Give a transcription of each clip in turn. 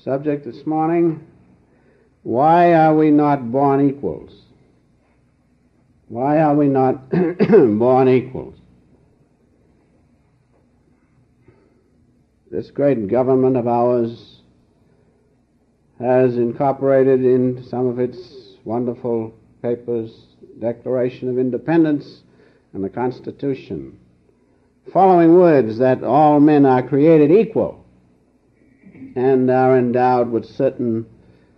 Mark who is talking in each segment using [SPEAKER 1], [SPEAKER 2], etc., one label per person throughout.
[SPEAKER 1] Subject this morning, why are we not born equals? Why are we not born equals? This great government of ours has incorporated in some of its wonderful papers Declaration of Independence and the Constitution following words that all men are created equal and are endowed with certain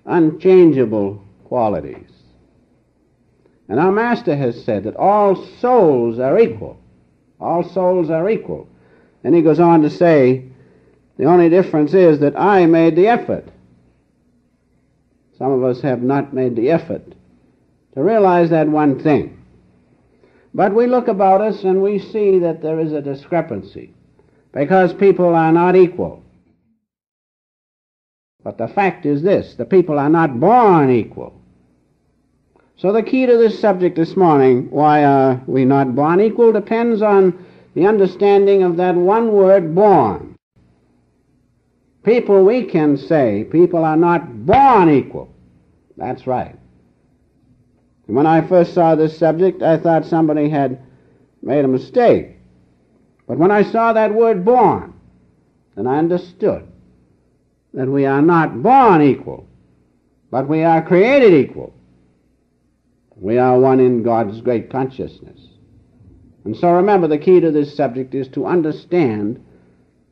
[SPEAKER 1] unchangeable qualities. And our Master has said that all souls are equal. All souls are equal. And he goes on to say, the only difference is that I made the effort. Some of us have not made the effort to realize that one thing. But we look about us and we see that there is a discrepancy because people are not equal. But the fact is this, the people are not born equal. So the key to this subject this morning, why are we not born equal, depends on the understanding of that one word, born. People, we can say, people are not born equal. That's right. And when I first saw this subject, I thought somebody had made a mistake. But when I saw that word born, then I understood that we are not born equal, but we are created equal. We are one in God's great consciousness. And so remember, the key to this subject is to understand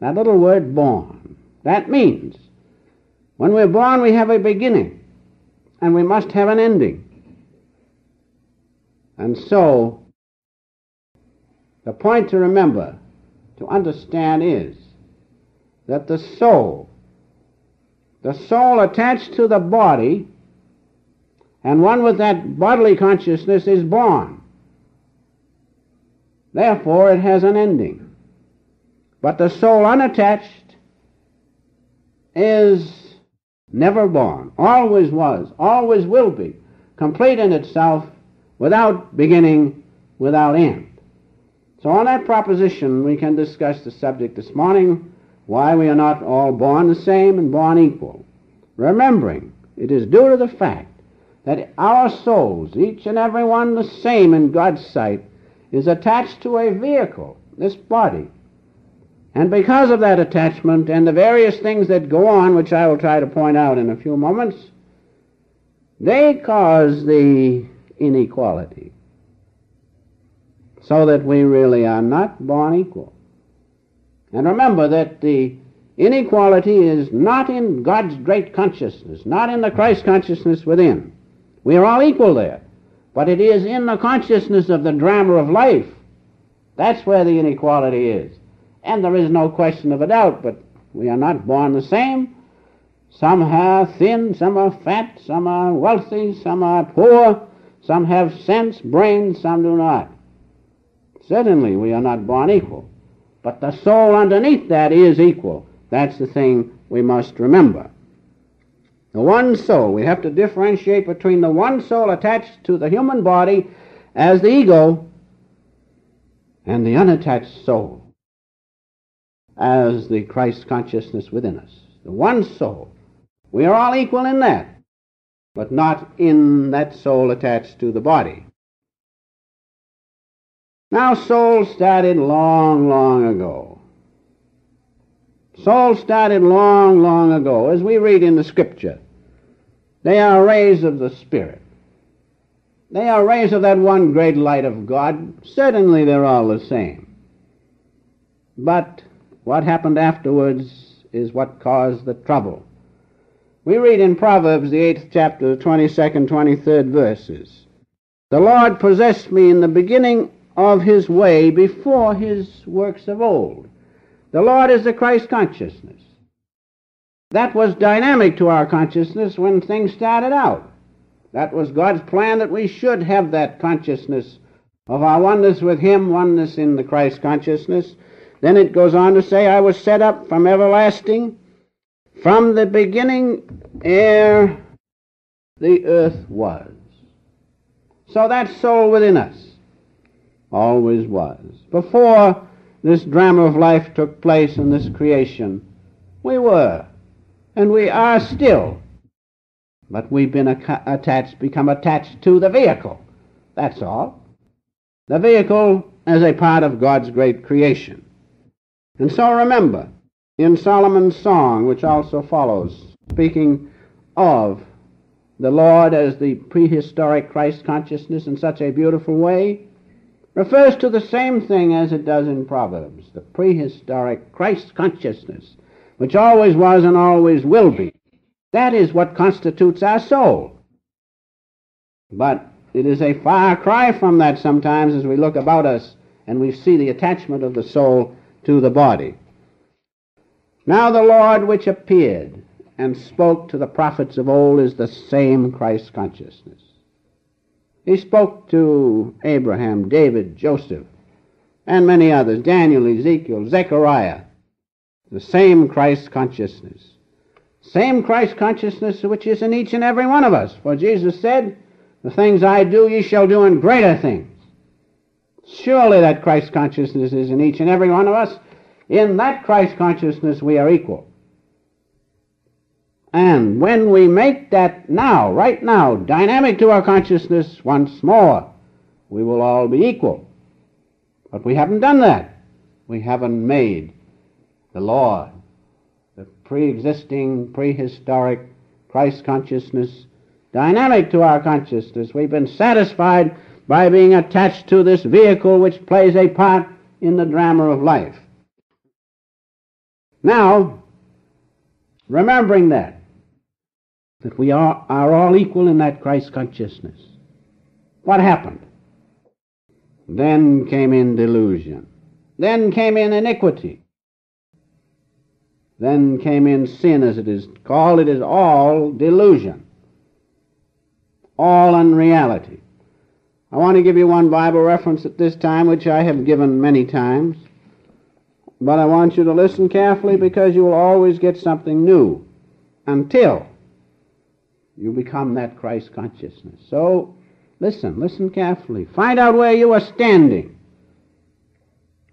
[SPEAKER 1] that little word born. That means when we're born, we have a beginning, and we must have an ending. And so, the point to remember, to understand is that the soul attached to the body, and one with that bodily consciousness is born. Therefore, it has an ending. But the soul unattached is never born, always was, always will be, complete in itself, without beginning, without end. So on that proposition, we can discuss the subject this morning, why we are not all born the same and born equal. Remembering, it is due to the fact that our souls, each and every one the same in God's sight, is attached to a vehicle, this body. And because of that attachment and the various things that go on, which I will try to point out in a few moments, they cause the inequality, so that we really are not born equal. And remember that the inequality is not in God's great consciousness, not in the Christ consciousness within. We are all equal there, but it is in the consciousness of the drama of life. That's where the inequality is. And there is no question of a doubt, but we are not born the same. Some are thin, some are fat, some are wealthy, some are poor, some have sense, brains, some do not. Certainly we are not born equal, but the soul underneath that is equal. That's the thing we must remember. The one soul, we have to differentiate between the one soul attached to the human body as the ego and the unattached soul as the Christ consciousness within us. The one soul. We are all equal in that, but not in that soul attached to the body. Now, souls started long, long ago. Souls started long, long ago. As we read in the Scripture, they are rays of the Spirit. They are rays of that one great light of God. Certainly they're all the same. But what happened afterwards is what caused the trouble. We read in Proverbs, the 8th chapter, the 22nd, 23rd verses. The Lord possessed me in the beginning of his way before his works of old. The Lord is the Christ consciousness. That was dynamic to our consciousness when things started out. That was God's plan, that we should have that consciousness of our oneness with him, oneness in the Christ consciousness. Then it goes on to say, I was set up from everlasting, from the beginning ere the earth was. So that soul within us always was. Before this drama of life took place in this creation, we were. and we are still. But we've been become attached to the vehicle. That's all. The vehicle as a part of God's great creation. And so remember, in Solomon's song, which also follows, speaking of the Lord as the prehistoric Christ consciousness in such a beautiful way, refers to the same thing as it does in Proverbs, the prehistoric Christ consciousness, which always was and always will be. That is what constitutes our soul. But it is a far cry from that sometimes as we look about us and we see the attachment of the soul to the body. Now the Lord which appeared and spoke to the prophets of old is the same Christ consciousness. He spoke to Abraham, David, Joseph, and many others, Daniel, Ezekiel, Zechariah, the same Christ consciousness. Same Christ consciousness which is in each and every one of us. For Jesus said, the things I do ye shall do, and greater things. Surely that Christ consciousness is in each and every one of us. In that Christ consciousness we are equal. And when we make that now, right now, dynamic to our consciousness once more, we will all be equal. But we haven't done that. We haven't made the Lord, the pre-existing, prehistoric Christ consciousness, dynamic to our consciousness. We've been satisfied by being attached to this vehicle which plays a part in the drama of life. Now, remembering that we are all equal in that Christ consciousness, what happened? Then came in delusion. Then came in iniquity. Then came in sin, as it is called. It is all delusion, all unreality. I want to give you one Bible reference at this time, which I have given many times, but I want you to listen carefully because you will always get something new until you become that Christ consciousness. So listen carefully. Find out where you are standing.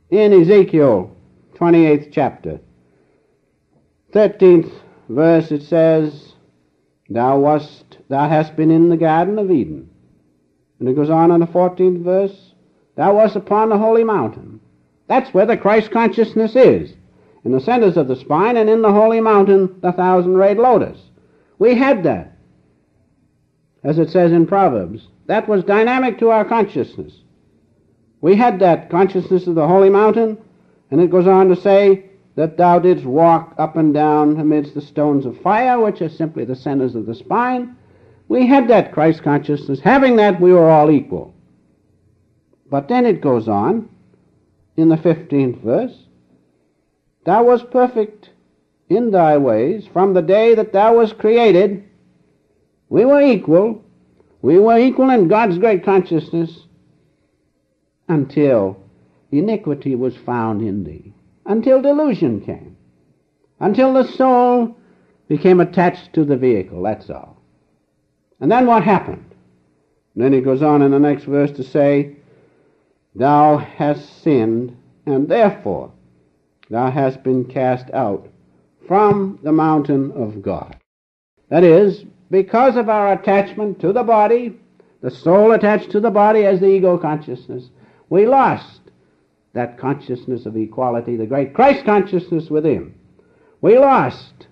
[SPEAKER 1] In Ezekiel 28th chapter, 13th verse, it says, Thou hast been in the Garden of Eden. And it goes on in the 14th verse, Thou wast upon the holy mountain. That's where the Christ consciousness is, in the centers of the spine, and in the holy mountain, the thousand-rayed lotus. We had that, as it says in Proverbs. That was dynamic to our consciousness. We had that consciousness of the holy mountain, and it goes on to say that thou didst walk up and down amidst the stones of fire, which are simply the centers of the spine. We had that Christ consciousness. Having that, we were all equal. But then it goes on in the 15th verse, Thou wast perfect in thy ways from the day that thou wast created. We were equal. We were equal in God's great consciousness until iniquity was found in thee, until delusion came, until the soul became attached to the vehicle. That's all. And then what happened? And then he goes on in the next verse to say, Thou hast sinned, and therefore thou hast been cast out from the mountain of God. That is, because of our attachment to the body, the soul attached to the body as the ego consciousness, we lost that consciousness of equality, the great Christ consciousness within. We lost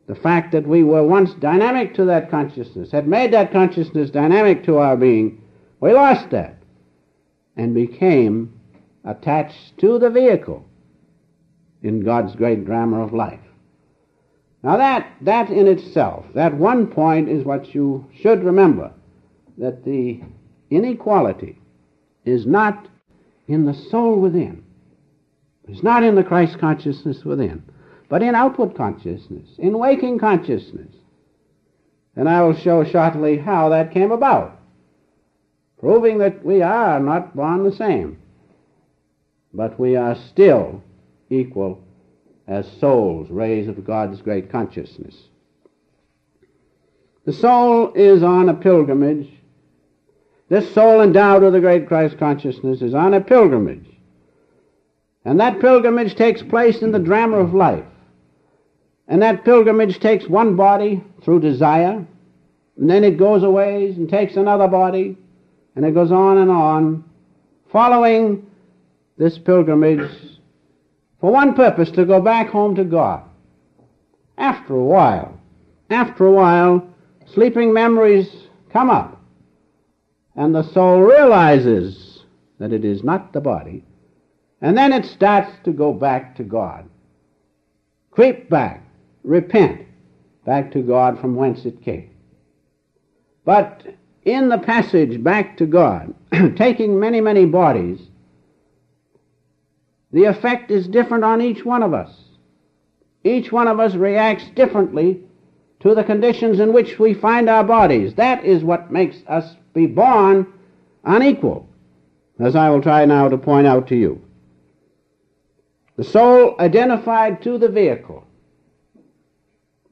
[SPEAKER 1] the fact that we were once dynamic to that consciousness, had made that consciousness dynamic to our being. We lost that and became attached to the vehicle in God's great drama of life. Now that in itself, that one point is what you should remember, that the inequality is not in the soul within. It's not in the Christ consciousness within, but in outward consciousness, in waking consciousness. And I will show shortly how that came about, proving that we are not born the same, but we are still equal as souls, rays of God's great consciousness. The soul is on a pilgrimage. This soul endowed with the great Christ consciousness is on a pilgrimage. And that pilgrimage takes place in the drama of life. And that pilgrimage takes one body through desire, and then it goes away and takes another body, and it goes on, following this pilgrimage for one purpose, to go back home to God. After a while, sleeping memories come up, and the soul realizes that it is not the body, and then it starts to go back to God. Creep back, repent, back to God from whence it came. But in the passage back to God, taking many, many bodies, the effect is different on each one of us. Each one of us reacts differently to the conditions in which we find our bodies. That is what makes us be born unequal, as I will try now to point out to you. The soul identified to the vehicle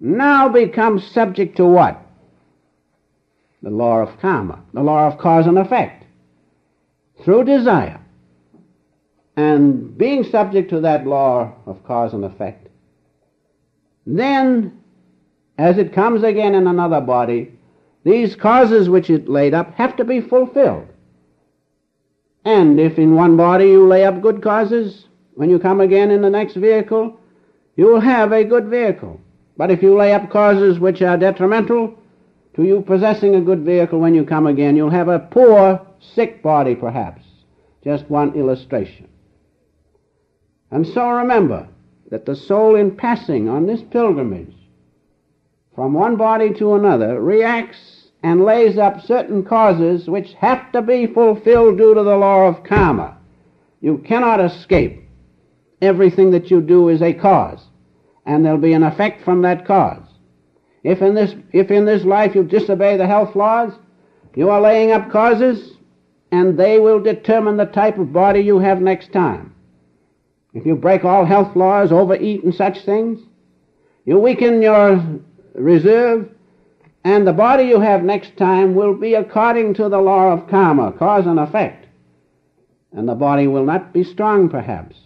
[SPEAKER 1] now becomes subject to what? The law of karma, the law of cause and effect, through desire. And being subject to that law of cause and effect, then, as it comes again in another body, these causes which it laid up have to be fulfilled. And if in one body you lay up good causes, when you come again in the next vehicle, you will have a good vehicle. But if you lay up causes which are detrimental to you possessing a good vehicle when you come again, you'll have a poor, sick body perhaps. Just one illustration. And so remember that the soul, in passing on this pilgrimage from one body to another, reacts and lays up certain causes which have to be fulfilled due to the law of karma. You cannot escape. Everything that you do is a cause, and there'll be an effect from that cause. If in this life you disobey the health laws, you are laying up causes, and they will determine the type of body you have next time. If you break all health laws, overeat and such things, you weaken your reserve, and the body you have next time will be according to the law of karma, cause and effect. And the body will not be strong perhaps,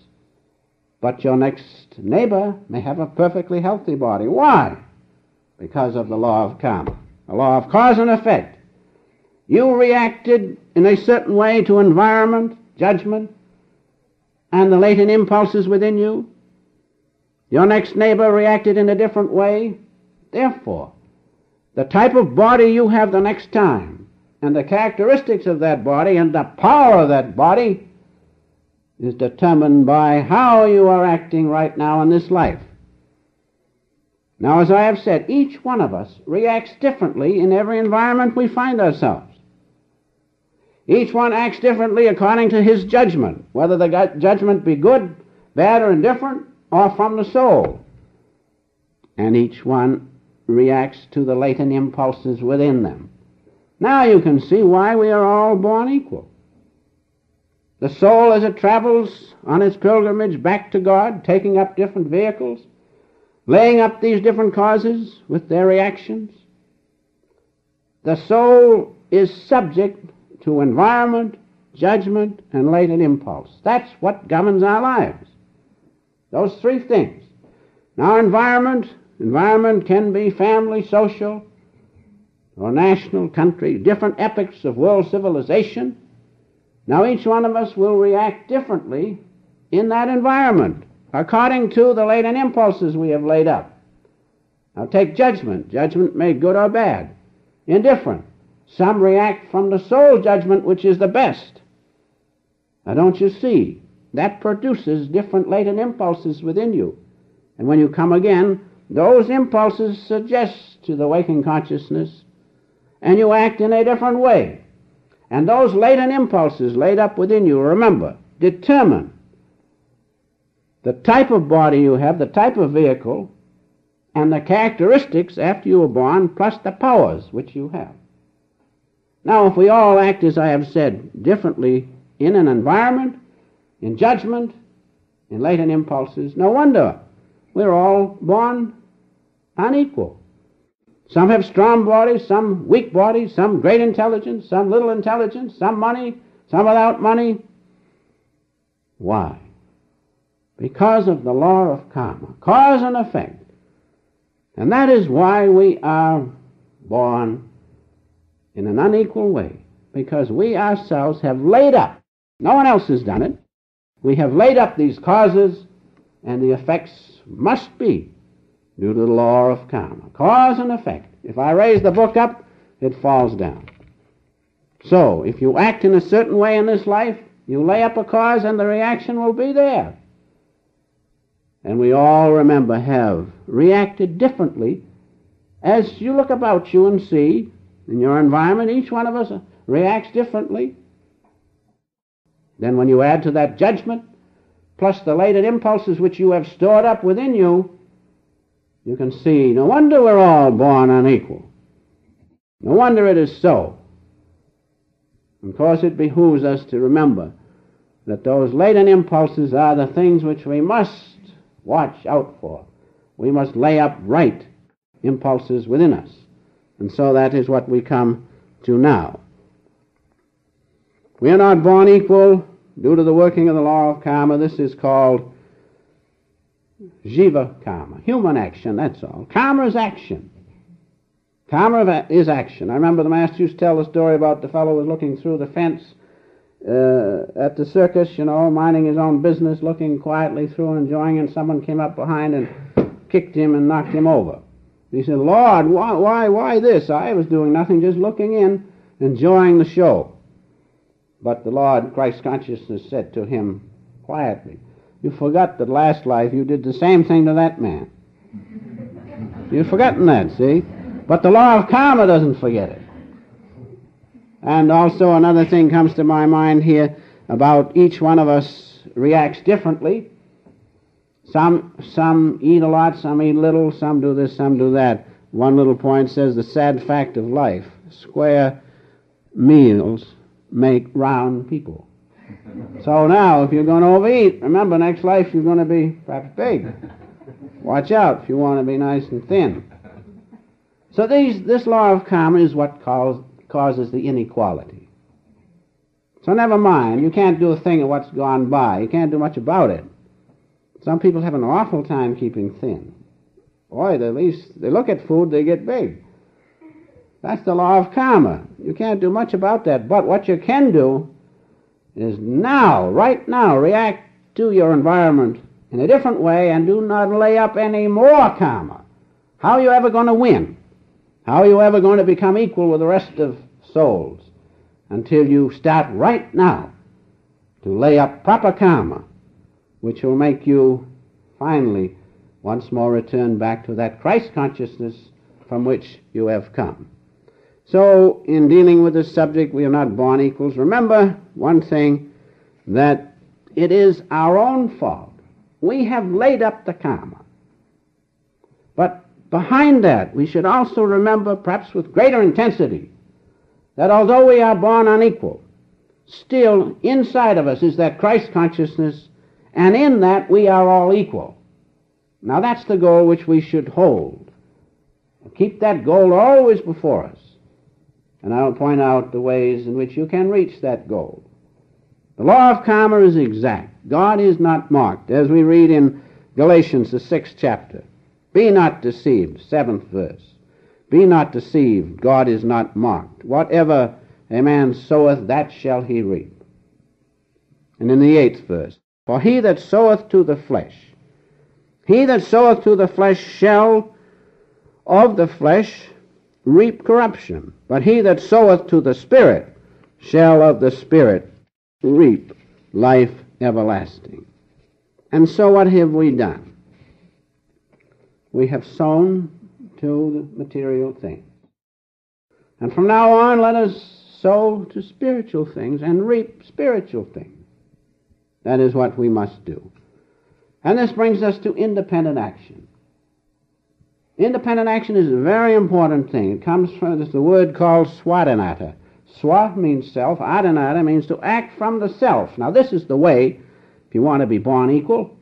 [SPEAKER 1] but your next neighbor may have a perfectly healthy body. Why? Because of the law of karma, the law of cause and effect. You reacted in a certain way to environment, judgment, and the latent impulses within you. Your next neighbor reacted in a different way. Therefore, the type of body you have the next time, and the characteristics of that body, and the power of that body, is determined by how you are acting right now in this life. Now, as I have said, each one of us reacts differently in every environment we find ourselves. Each one acts differently according to his judgment, whether the judgment be good, bad, or indifferent, or from the soul. And each one reacts to the latent impulses within them. Now you can see why we are all born equal. The soul, as it travels on its pilgrimage back to God, taking up different vehicles, laying up these different causes with their reactions, the soul is subject to environment, judgment, and latent impulse. That's what governs our lives. Those three things. Now, environment can be family, social, or national, country, different epochs of world civilization. Now, each one of us will react differently in that environment according to the latent impulses we have laid up. Now, take judgment. Judgment may be good or bad, indifferent. Some react from the soul judgment, which is the best. Now, don't you see? That produces different latent impulses within you. And when you come again, those impulses suggest to the waking consciousness, and you act in a different way. And those latent impulses laid up within you, remember, determine the type of body you have, the type of vehicle, and the characteristics after you were born, plus the powers which you have. Now, if we all act, as I have said, differently in an environment, in judgment, in latent impulses, no wonder we're all born unequal. Some have strong bodies, some weak bodies, some great intelligence, some little intelligence, some money, some without money. Why? Because of the law of karma, cause and effect. And that is why we are born in an unequal way, because we ourselves have laid up, no one else has done it, we have laid up these causes, and the effects must be due to the law of karma. Cause and effect. If I raise the book up, it falls down. So, if you act in a certain way in this life, you lay up a cause and the reaction will be there. And we all, remember, have reacted differently. As you look about you and see in your environment, each one of us reacts differently. Then when you add to that judgment, plus the latent impulses which you have stored up within you, you can see, no wonder we're all born unequal. No wonder it is so. Of course, it behooves us to remember that those latent impulses are the things which we must watch out for. We must lay up right impulses within us. And so that is what we come to now. We are not born equal due to the working of the law of karma. This is called jiva karma, human action, that's all. Karma is action. Karma is action. I remember the master used to tell the story about the fellow who was looking through the fence at the circus, minding his own business, looking quietly through and enjoying, and someone came up behind and kicked him and knocked him over. He said, Lord, why this? I was doing nothing, just looking in, enjoying the show. But the Lord, Christ consciousness, said to him quietly, you forgot that last life you did the same thing to that man. You've forgotten that, see? But the law of karma doesn't forget it. And also another thing comes to my mind here about each one of us reacts differently. Some eat a lot, some eat little, some do this, some do that. One little point says the sad fact of life, square meals make round people. So now, if you're going to overeat, remember, next life you're going to be perhaps big. Watch out if you want to be nice and thin. So this law of karma is what causes the inequality. So never mind, you can't do a thing of what's gone by. You can't do much about it. Some people have an awful time keeping thin. Boy, at least they look at food, they get big. That's the law of karma. You can't do much about that. But what you can do is now, right now, react to your environment in a different way and do not lay up any more karma. How are you ever going to win? How are you ever going to become equal with the rest of souls? Until you start right now to lay up proper karma, which will make you finally once more return back to that Christ consciousness from which you have come. So, in dealing with this subject, we are not born equals. Remember one thing, that it is our own fault. We have laid up the karma. But behind that, we should also remember, perhaps with greater intensity, that although we are born unequal, still inside of us is that Christ consciousness, and in that we are all equal. Now that's the goal which we should hold. Keep that goal always before us. And I'll point out the ways in which you can reach that goal. The law of karma is exact. God is not mocked. As we read in Galatians, the 6th chapter, be not deceived, 7th verse. Be not deceived, God is not mocked. Whatever a man soweth, that shall he reap. And in the 8th verse, for he that soweth to the flesh shall of the flesh reap corruption, but he that soweth to the Spirit shall of the Spirit reap life everlasting. And so what have we done? We have sown to the material things. And from now on, let us sow to spiritual things and reap spiritual things. That is what we must do. And this brings us to independent action. Independent action is a very important thing. It comes from the word called swadhanata. Swa means self, adhanata means to act from the self. Now this is the way, if you want to be born equal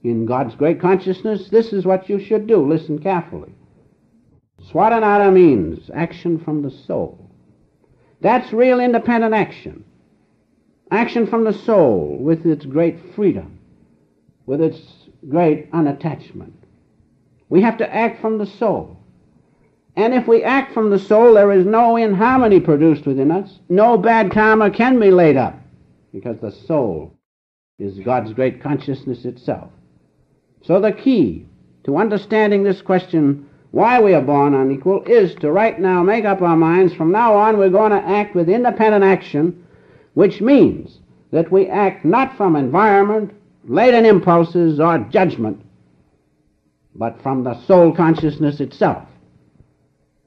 [SPEAKER 1] in God's great consciousness, this is what you should do. Listen carefully. Swadhanata means action from the soul. That's real independent action. Action from the soul with its great freedom, with its great unattachment. We have to act from the soul. And if we act from the soul, there is no inharmony produced within us. No bad karma can be laid up, because the soul is God's great consciousness itself. So the key to understanding this question, why we are born unequal, is to right now make up our minds, from now on we're going to act with independent action, which means that we act not from environment, latent impulses, or judgment, but from the soul consciousness itself.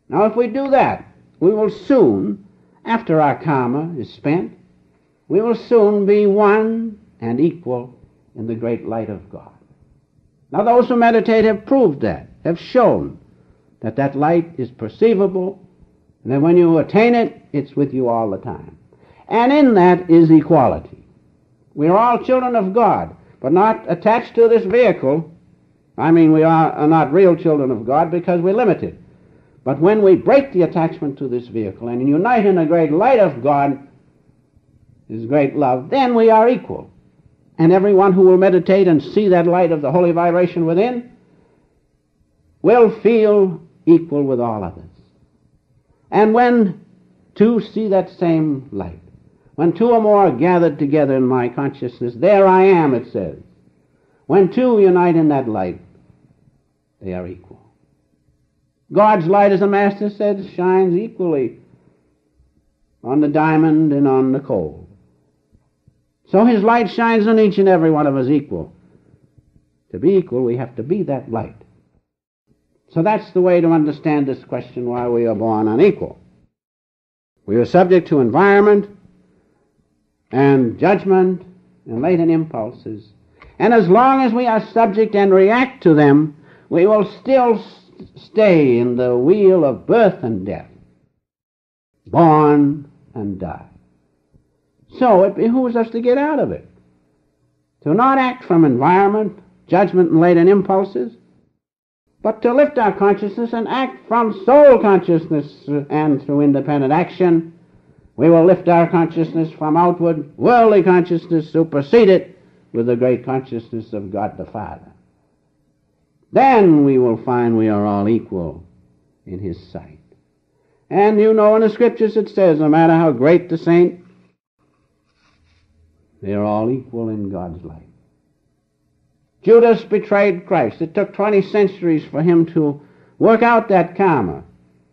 [SPEAKER 1] Now if we do that, we will soon, after our karma is spent, we will soon be one and equal in the great light of God. Now those who meditate have proved that, have shown that that light is perceivable, and that when you attain it, it's with you all the time. And in that is equality. We are all children of God, but not attached to this vehicle. I mean, we are not real children of God because we're limited. But when we break the attachment to this vehicle and unite in the great light of God, His great love, then we are equal. And everyone who will meditate and see that light of the holy vibration within will feel equal with all others. And when two see that same light, when two or more are gathered together in my consciousness, there I am, it says. When two unite in that light, they are equal. God's light, as the Master said, shines equally on the diamond and on the coal. So His light shines on each and every one of us equal. To be equal, we have to be that light. So that's the way to understand this question, why we are born unequal. We are subject to environment and judgment and latent impulses. And as long as we are subject and react to them, we will still stay in the wheel of birth and death, born and die. So it behooves us to get out of it, to not act from environment, judgment, and latent impulses, but to lift our consciousness and act from soul consciousness, and through independent action, we will lift our consciousness from outward worldly consciousness, supersede it with the great consciousness of God the Father. Then we will find we are all equal in His sight. And you know in the Scriptures it says, no matter how great the saint, they are all equal in God's light. Judas betrayed Christ. It took 20 centuries for him to work out that karma.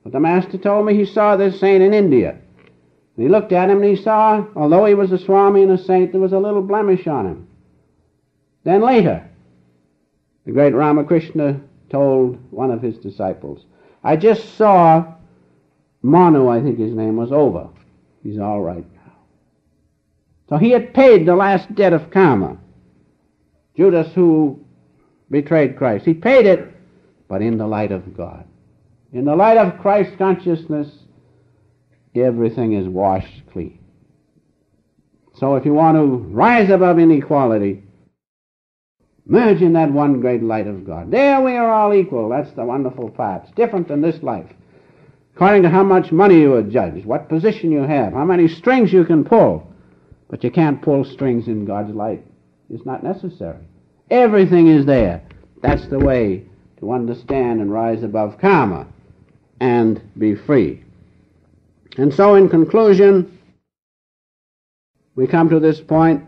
[SPEAKER 1] But the Master told me he saw this saint in India. And he looked at him and he saw, although he was a Swami and a saint, there was a little blemish on him. Then later, the great Ramakrishna told one of his disciples, I just saw Manu, I think his name was, over. He's all right now. So he had paid the last debt of karma. Judas, who betrayed Christ, he paid it, but in the light of God. In the light of Christ's consciousness, everything is washed clean. So if you want to rise above inequality, merge in that one great light of God. There we are all equal. That's the wonderful part. It's different than this life. According to how much money you are judged, what position you have, how many strings you can pull. But you can't pull strings in God's light. It's not necessary. Everything is there. That's the way to understand and rise above karma and be free. And so in conclusion, we come to this point,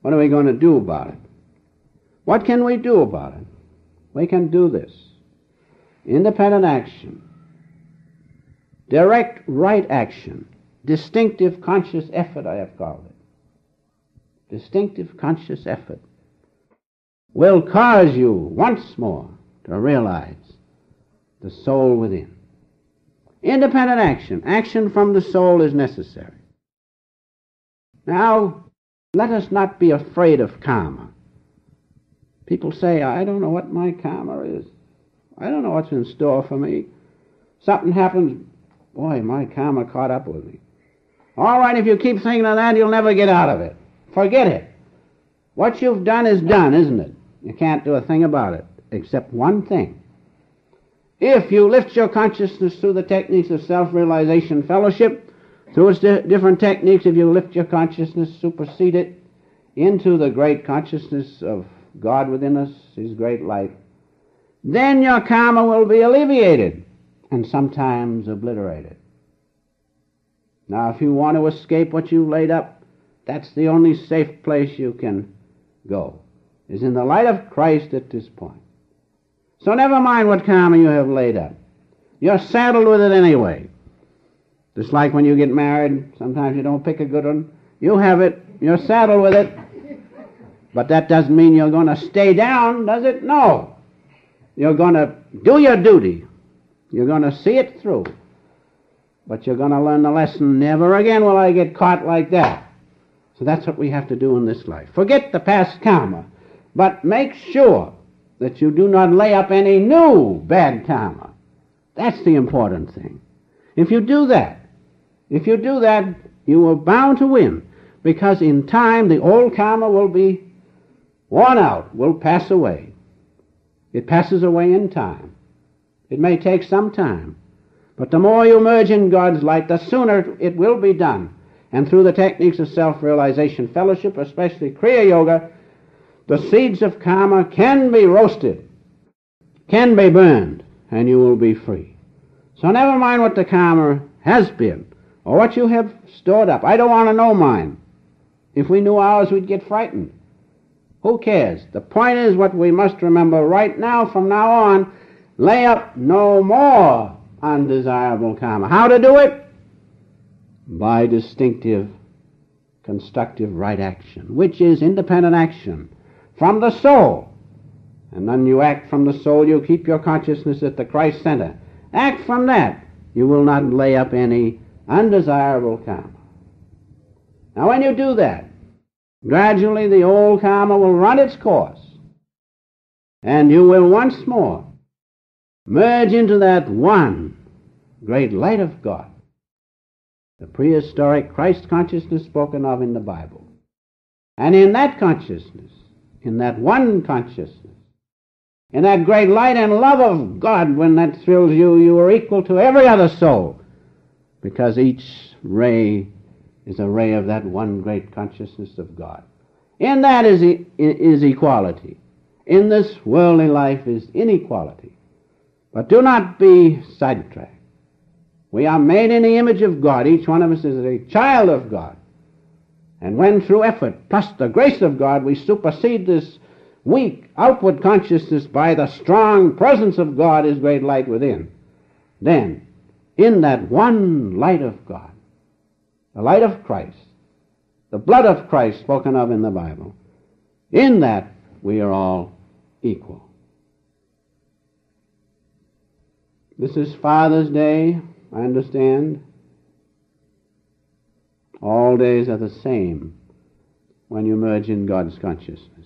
[SPEAKER 1] what are we going to do about it? What can we do about it? We can do this. Independent action, direct right action, distinctive conscious effort, I have called it. Distinctive conscious effort will cause you once more to realize the soul within. Independent action, action from the soul, is necessary. Now, let us not be afraid of karma. People say, I don't know what my karma is. I don't know what's in store for me. Something happens, boy, my karma caught up with me. All right, if you keep thinking of that, you'll never get out of it. Forget it. What you've done is done, isn't it? You can't do a thing about it, except one thing. If you lift your consciousness through the techniques of self-realization fellowship, through its different techniques, if you lift your consciousness, supersede it into the great consciousness of God within us, His great light, then your karma will be alleviated and sometimes obliterated. Now, if you want to escape what you've laid up, that's the only safe place you can go, is in the light of Christ at this point. So never mind what karma you have laid up. You're saddled with it anyway. Just like when you get married, sometimes you don't pick a good one. You have it, you're saddled with it. But that doesn't mean you're going to stay down, does it? No. You're going to do your duty. You're going to see it through. But you're going to learn the lesson, never again will I get caught like that. So that's what we have to do in this life. Forget the past karma, but make sure that you do not lay up any new bad karma. That's the important thing. If you do that, you are bound to win, because in time the old karma will be worn out, will pass away. It passes away in time. It may take some time, but the more you merge in God's light, the sooner it will be done. And through the techniques of self-realization fellowship, especially Kriya Yoga, the seeds of karma can be roasted, can be burned, and you will be free. So never mind what the karma has been, or what you have stored up. I don't want to know mine. If we knew ours, we'd get frightened. Who cares? The point is, what we must remember right now, from now on, lay up no more undesirable karma. How to do it? By distinctive, constructive right action, which is independent action from the soul. And when you act from the soul, you keep your consciousness at the Christ center. Act from that. You will not lay up any undesirable karma. Now when you do that, gradually the old karma will run its course, and you will once more merge into that one great light of God, the prehistoric Christ consciousness spoken of in the Bible. And in that consciousness, in that one consciousness, in that great light and love of God, when that thrills you, you are equal to every other soul, because each ray is a ray of that one great consciousness of God. In that is equality. In this worldly life is inequality. But do not be sidetracked. We are made in the image of God. Each one of us is a child of God. And when through effort, plus the grace of God, we supersede this weak outward consciousness by the strong presence of God, His great light within, then in that one light of God, the light of Christ, the blood of Christ spoken of in the Bible, in that we are all equal. This is Father's Day, I understand. All days are the same when you merge in God's consciousness.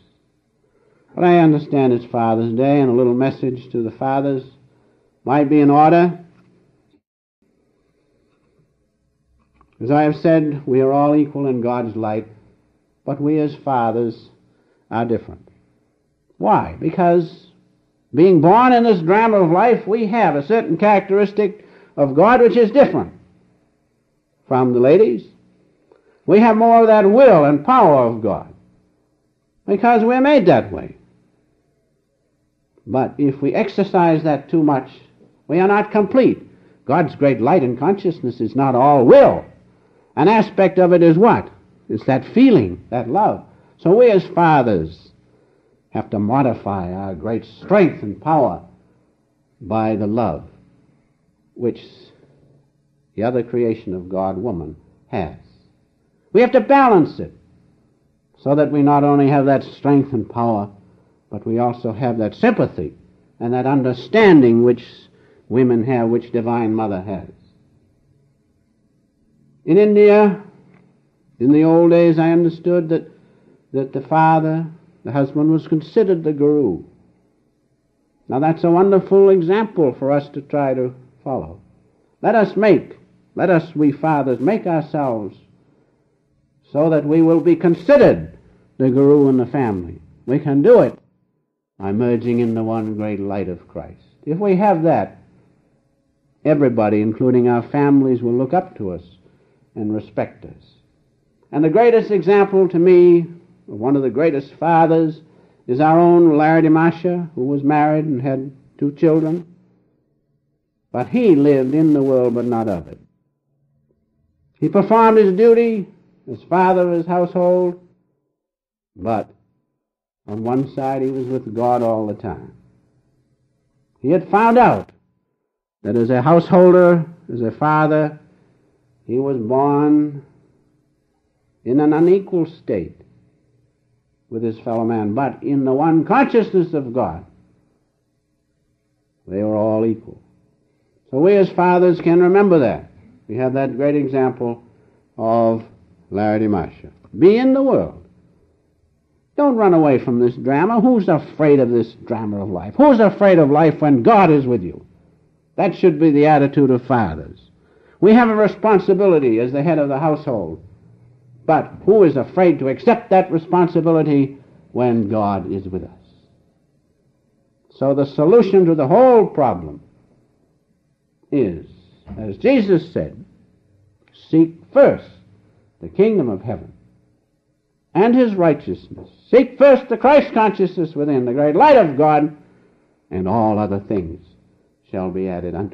[SPEAKER 1] But I understand it's Father's Day, and a little message to the fathers might be in order. As I have said, we are all equal in God's light, but we as fathers are different. Why? Because being born in this drama of life, we have a certain characteristic of God which is different from the ladies. We have more of that will and power of God because we're made that way. But if we exercise that too much, we are not complete. God's great light and consciousness is not all will. An aspect of it is what? It's that feeling, that love. So we as fathers have to modify our great strength and power by the love which the other creation of God, woman, has. We have to balance it so that we not only have that strength and power, but we also have that sympathy and that understanding which women have, which Divine Mother has. In India, in the old days, I understood that the father, the husband, was considered the guru. Now that's a wonderful example for us to try to follow. Let us, we fathers, make ourselves so that we will be considered the guru in the family. We can do it by merging in the one great light of Christ. If we have that, everybody, including our families, will look up to us and respect us. And the greatest example to me, one of the greatest fathers, is our own Larry Masha, who was married and had 2 children, but he lived in the world but not of it. He performed his duty as father of his household, but on one side he was with God all the time. He had found out that as a householder, as a father, he was born in an unequal state with his fellow man, but in the one consciousness of God, they were all equal. So we as fathers can remember that. We have that great example of Larry DeMarcia. Be in the world. Don't run away from this drama. Who's afraid of this drama of life? Who's afraid of life when God is with you? That should be the attitude of fathers. We have a responsibility as the head of the household, but who is afraid to accept that responsibility when God is with us? So the solution to the whole problem is, as Jesus said, seek first the kingdom of heaven and his righteousness. Seek first the Christ consciousness within, the great light of God, and all other things shall be added unto us.